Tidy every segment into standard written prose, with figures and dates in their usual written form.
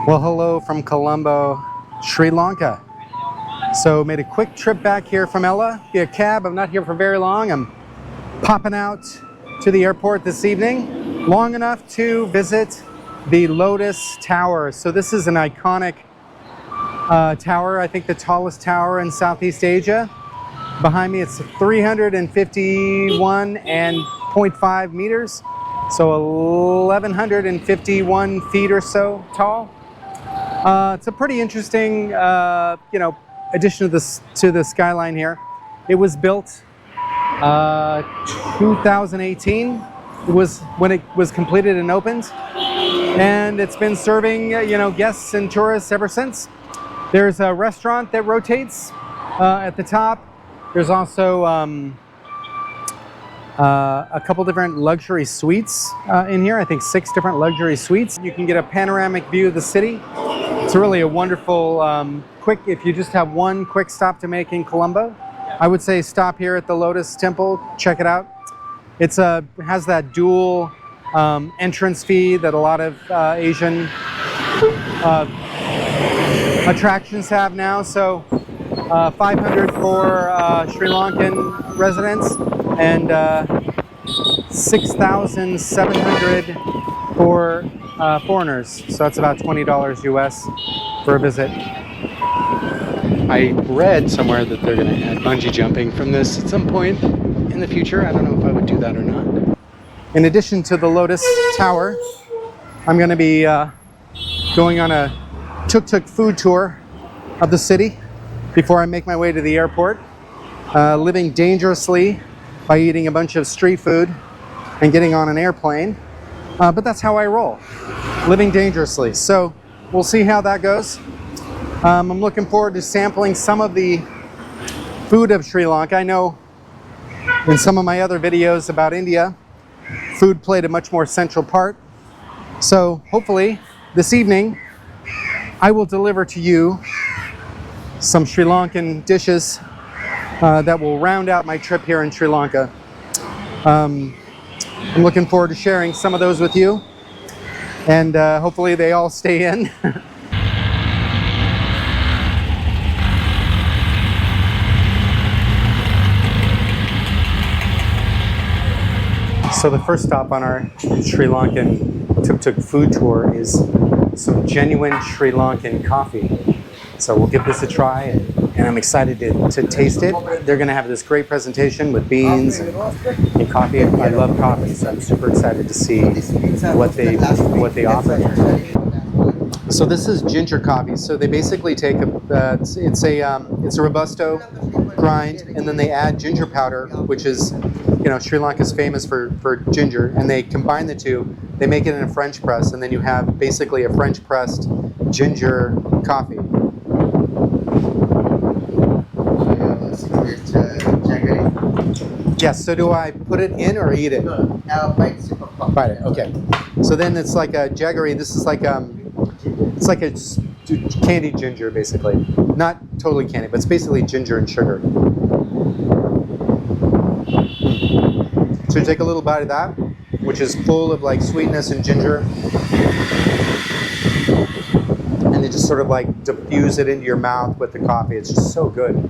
Well, hello from Columbo, Sri Lanka. So made a quick trip back here from Ella via cab. I'm not here for very long. I'm popping out to the airport this evening, long enough to visit the Lotus Tower. So this is an iconic tower, I think the tallest tower in Southeast Asia. Behind me it's 351.5 meters, so 1,151 feet or so tall. It's a pretty interesting, addition to the skyline here. It was built 2018 was when it was completed and opened, and it's been serving guests and tourists ever since. There's a restaurant that rotates at the top. There's also a couple different luxury suites in here. I think 6 different luxury suites. You can get a panoramic view of the city. It's really a wonderful, if you just have one quick stop to make in Colombo, I would say stop here at the Lotus Temple, check it out. It has that dual entrance fee that a lot of Asian attractions have now. So 500 for Sri Lankan residents and 6,700 for foreigners. So that's about $20 US for a visit. I read somewhere that they're going to add bungee jumping from this at some point in the future. I don't know if I would do that or not. In addition to the Lotus Tower, I'm going to be going on a tuk-tuk food tour of the city before I make my way to the airport. Living dangerously by eating a bunch of street food and getting on an airplane. But that's how I roll, living dangerously. So we'll see how that goes. I'm looking forward to sampling some of the food of Sri Lanka. I know in some of my other videos about India, food played a much more central part. So hopefully this evening, I will deliver to you some Sri Lankan dishes that will round out my trip here in Sri Lanka. I'm looking forward to sharing some of those with you, and hopefully they all stay in. So the first stop on our Sri Lankan tuk-tuk food tour is some genuine Sri Lankan coffee. So we'll give this a try, and I'm excited to taste it. They're going to have this great presentation with beans and coffee. I love coffee, so I'm super excited to see what they offer here. So this is ginger coffee. So they basically take it's a Robusto grind, and then they add ginger powder, which is Sri Lanka is famous for ginger, and they combine the two. They make it in a French press, and then you have basically a French pressed ginger coffee. Yes, so do I put it in or eat it? Bite it, okay. So then it's like a jaggery. This is like it's like a candied ginger, basically. Not totally candy, but it's basically ginger and sugar. So you take a little bite of that, which is full of like sweetness and ginger, and you just sort of like diffuse it into your mouth with the coffee. It's just so good.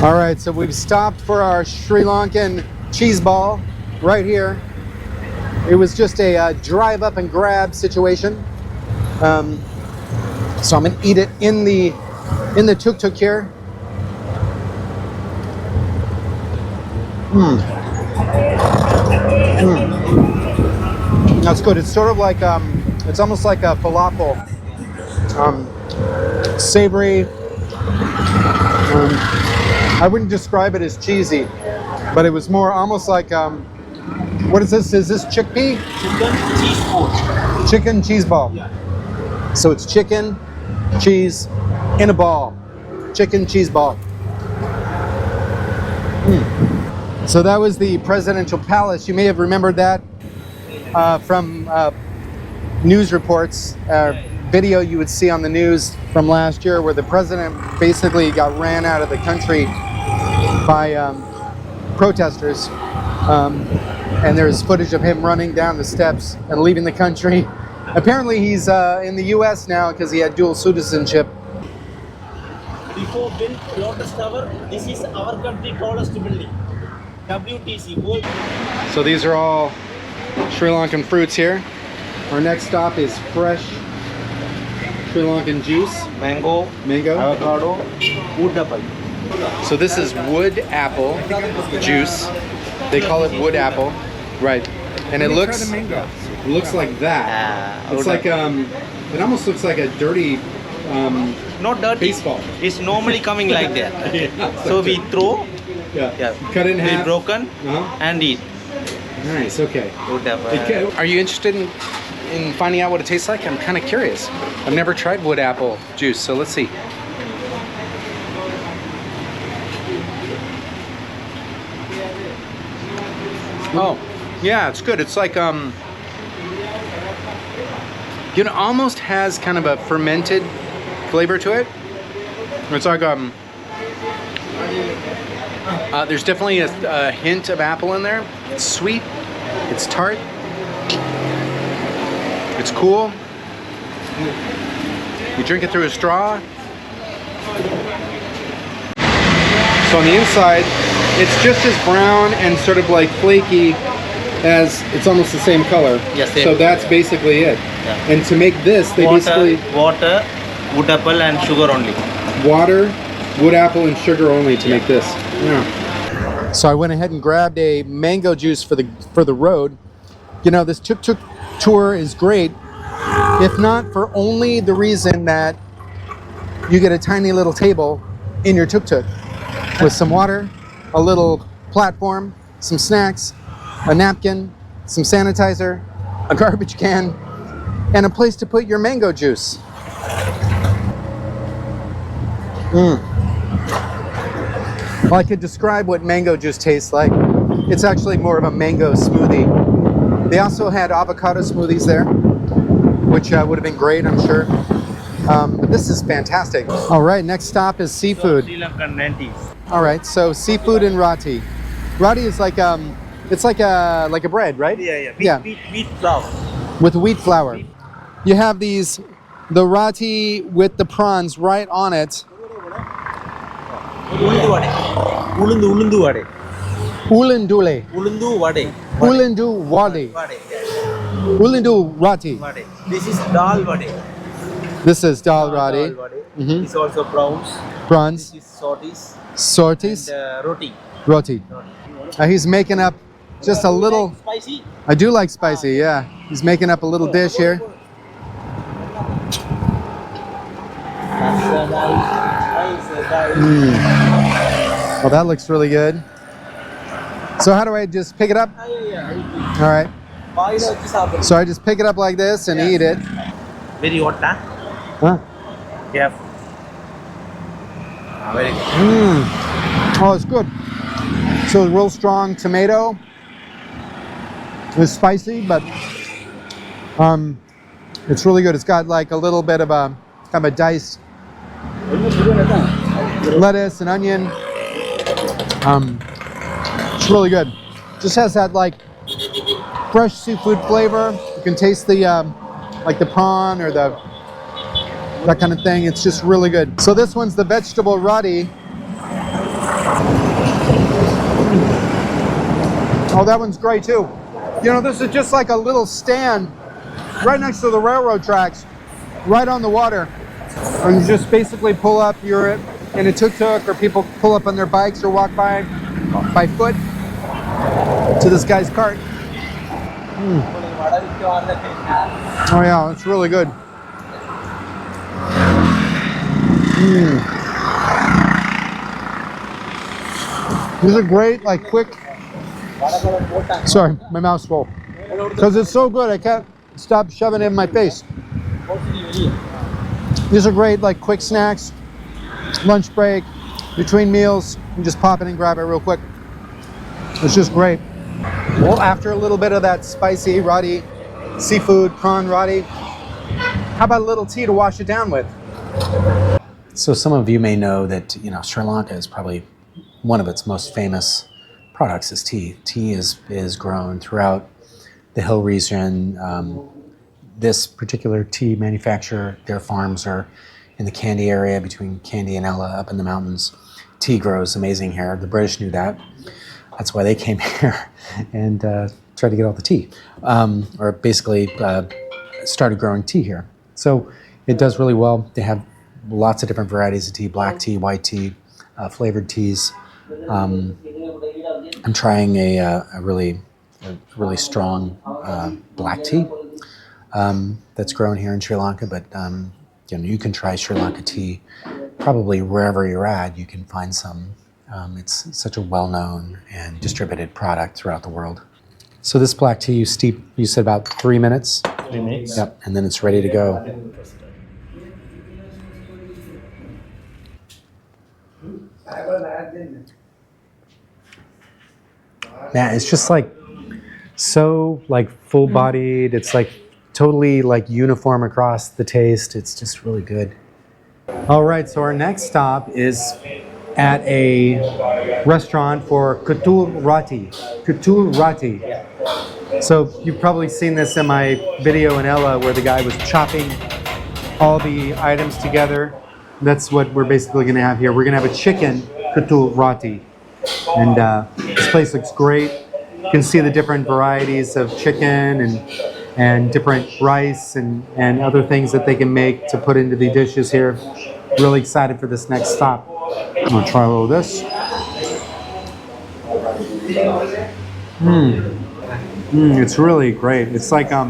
All right, so we've stopped for our Sri Lankan cheese ball right here. It was just a drive up and grab situation. So I'm gonna eat it in the tuk-tuk here. That's good. It's sort of like it's almost like a falafel, savory. I wouldn't describe it as cheesy, but it was more almost like what is this? Is this chickpea? Chicken cheese ball. Chicken cheese ball. Yeah. So it's chicken, cheese in a ball. Chicken cheese ball. So that was the presidential palace. You may have remembered that from news reports, video you would see on the news from last year, where the president basically got ran out of the country by protesters. And there's footage of him running down the steps and leaving the country. Apparently he's in the US now because he had dual citizenship. Before built Lotus Tower, this is our country tallest building. WTC, World. So these are all Sri Lankan fruits here. Our next stop is fresh Sri Lankan juice. Mango, avocado, wood apple. So this is wood apple juice. They call it wood apple, right? And it looks like that. It's like it almost looks like a dirty Not dirty. baseball. It's normally coming like that. Yeah, So we throw, cut it in half. we broken and eat. Nice. Okay. Wood apple. Are you interested in finding out what it tastes like? I'm kind of curious. I've never tried wood apple juice, so let's see. Oh, yeah, it's good. It's like you know, almost has kind of a fermented flavor to it. It's like there's definitely a hint of apple in there. It's sweet. It's tart. It's cool. You drink it through a straw. So on the inside, it's just as brown and sort of like flaky as it's almost the same color. Yes, so that's basically it. Yeah. And to make this, they basically water, wood apple, and sugar only. Water, wood apple, and sugar only to make this. Yeah. So I went ahead and grabbed a mango juice for the road. You know, this tuk-tuk tour is great, if not for only the reason that you get a tiny little table in your tuk-tuk with some water, a little platform, some snacks, a napkin, some sanitizer, a garbage can, and a place to put your mango juice. Well, I could describe what mango juice tastes like. It's actually more of a mango smoothie. They also had avocado smoothies there, which would have been great, I'm sure. But this is fantastic. All right, next stop is seafood. Sri Lankan 90s. All right, so seafood and roti. Roti is like it's like a bread, right? Yeah. Wheat flour. With wheat flour. You have the roti with the prawns right on it. Ulundu vade. Ulundule. Ulundu vade. Ulindu wadi. Vade. Ulindu roti. Vade. This is dal vade. This is dal roti. This is also prawns. Prawns. This is sorties. Sorties. And roti. Roti. He's making up just a little. Spicy. I do like spicy, yeah. He's making up a little dish here. Well, that looks really good. So how do I just pick it up? All right. So I just pick it up like this and eat it. Very hot, Huh? Yeah. Very good. Oh, it's good. So a real strong tomato. It's spicy, but it's really good. It's got like a little bit of a kind of a diced lettuce and onion. It's really good. Just has that like fresh seafood flavor. You can taste the like the prawn or that kind of thing. It's just really good. So this one's the vegetable roti. Oh, that one's great too. You know, this is just like a little stand right next to the railroad tracks, right on the water. And you just basically pull up, you're in a tuk-tuk, or people pull up on their bikes or walk by foot to this guy's cart. Oh yeah, it's really good. These are great, like quick. Sorry, my mouth's full. Because it's so good, I can't stop shoving it in my face. These are great, like quick snacks, lunch break, between meals. You just pop it and grab it real quick. It's just great. Well, after a little bit of that spicy roti, seafood, prawn roti, how about a little tea to wash it down with? So some of you may know that, you know, Sri Lanka is probably one of its most famous products is tea. Tea is grown throughout the hill region. This particular tea manufacturer, their farms are in the Kandy area between Kandy and Ella up in the mountains. Tea grows amazing here. The British knew that. That's why they came here and tried to get all the tea, or basically started growing tea here. So it does really well. They have lots of different varieties of tea: black tea, white tea, flavored teas. I'm trying a really strong black tea that's grown here in Sri Lanka, but you can try Sri Lanka tea probably wherever you're at. You can find some. It's such a well-known and distributed product throughout the world. So this black tea you steep, you said about 3 minutes? 3 minutes. Yep, and then it's ready to go. Man, it's just like so like full-bodied. It's like totally like uniform across the taste. It's just really good. All right, so our next stop is at a restaurant for Katul Rati. Katul Rati. So you've probably seen this in my video in Ella where the guy was chopping all the items together. That's what we're basically going to have here. We're going to have a chicken Katul Rati. And this place looks great. You can see the different varieties of chicken and different rice and other things that they can make to put into the dishes here. Really excited for this next stop. I'm gonna try a little of this. It's really great. It's like, I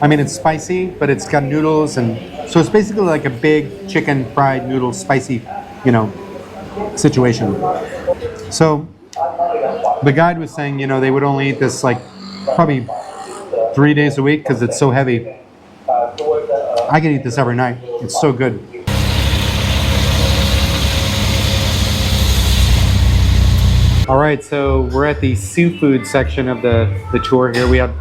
mean, it's spicy, but it's got noodles, and so it's basically like a big chicken fried noodle spicy, situation. So the guide was saying, they would only eat this like probably 3 days a week because it's so heavy. I can eat this every night. It's so good. All right, so we're at the seafood section of the tour here. We have,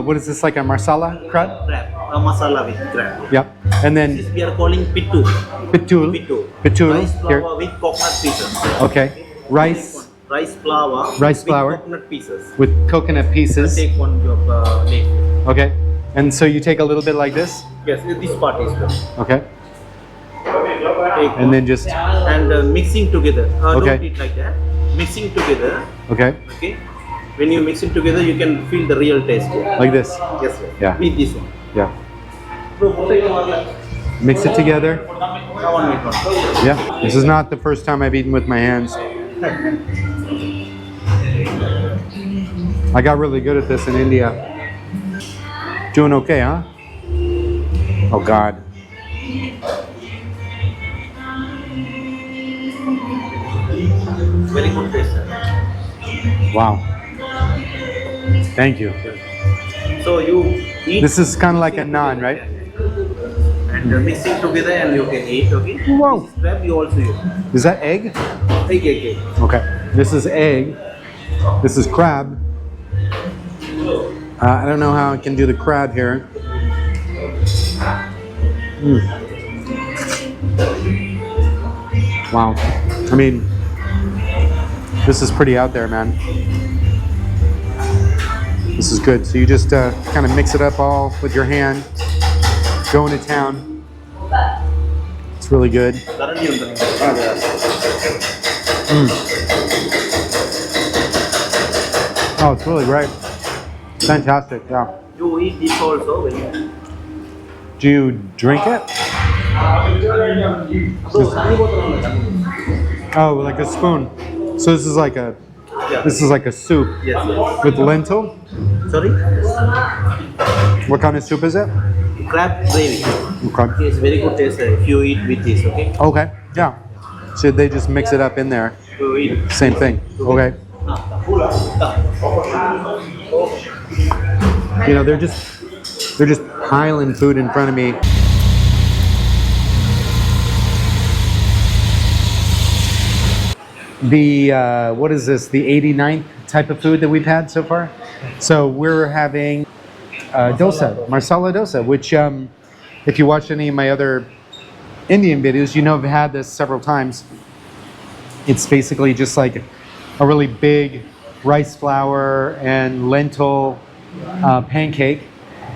what is this, like a marsala crab? Crab, a masala with crab. Yep. And then This we are calling pittu. pitul. Pitul. Rice Here. flour with coconut pieces. Okay. Rice Rice flour. Rice flour. With coconut pieces. with coconut pieces. Take one of leaf. Okay. And so you take a little bit like this? Yes, this part is good. Okay. Take And then just, and mixing together. Okay. Don't eat like that. Mixing together. okay, Okay. When you mix it together, you can feel the real taste. like this. Yes, sir. Yeah. With this one. Yeah. Mix it together. Yeah. This is not the first time I've eaten with my hands. I got really good at this in India. Doing okay, huh? Oh God. Very good taste, sir. Wow. Thank you. So you eat. This is kind of like a naan, right? And mixing together, and you can eat. Okay. Whoa. This crab you also use. Is that egg? Egg. Okay. This is egg. This is crab. I don't know how I can do the crab here. Wow. I mean, this is pretty out there, man. This is good. So you just kind of mix it up all with your hand. Go into town. It's really good. Oh, it's really great. Fantastic, yeah. You eat this also when you. Do you drink it? Oh, like a spoon. So this is like a soup Yes. with lentil. Sorry? What kind of soup is it? Crab gravy. Okay. It's very good taste if you eat with this, okay? Okay. Yeah. So they just mix it up in there. You eat. Same thing. Okay. They're just piling food in front of me. The what is this? The 89th type of food that we've had so far. So we're having dosa, marsala dosa, which if you watch any of my other Indian videos, I've had this several times. It's basically just like a really big rice flour and lentil pancake,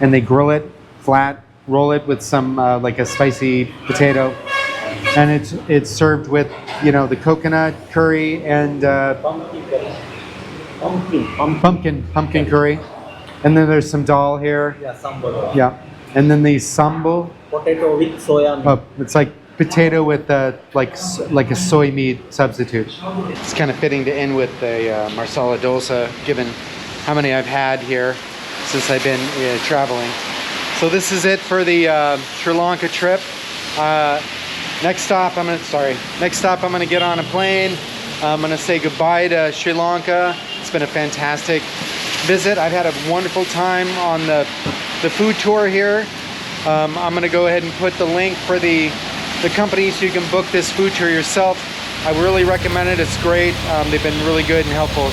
and they grill it flat, roll it with some like a spicy potato, and it's served with, you know, the coconut curry and Pumpkin curry. pumpkin curry, and then there's some dal here. Yeah, sambal. Yeah, and then the sambal. Potato with soya milk. It's like potato with like a soy meat substitute. It's kind of fitting to end with a marsala dosa, given how many I've had here since I've been traveling. So this is it for the Sri Lanka trip. Next stop, I'm gonna get on a plane. I'm gonna say goodbye to Sri Lanka. It's been a fantastic visit. I've had a wonderful time on the food tour here. I'm gonna go ahead and put the link for the company so you can book this food tour yourself. I really recommend it. It's great. They've been really good and helpful.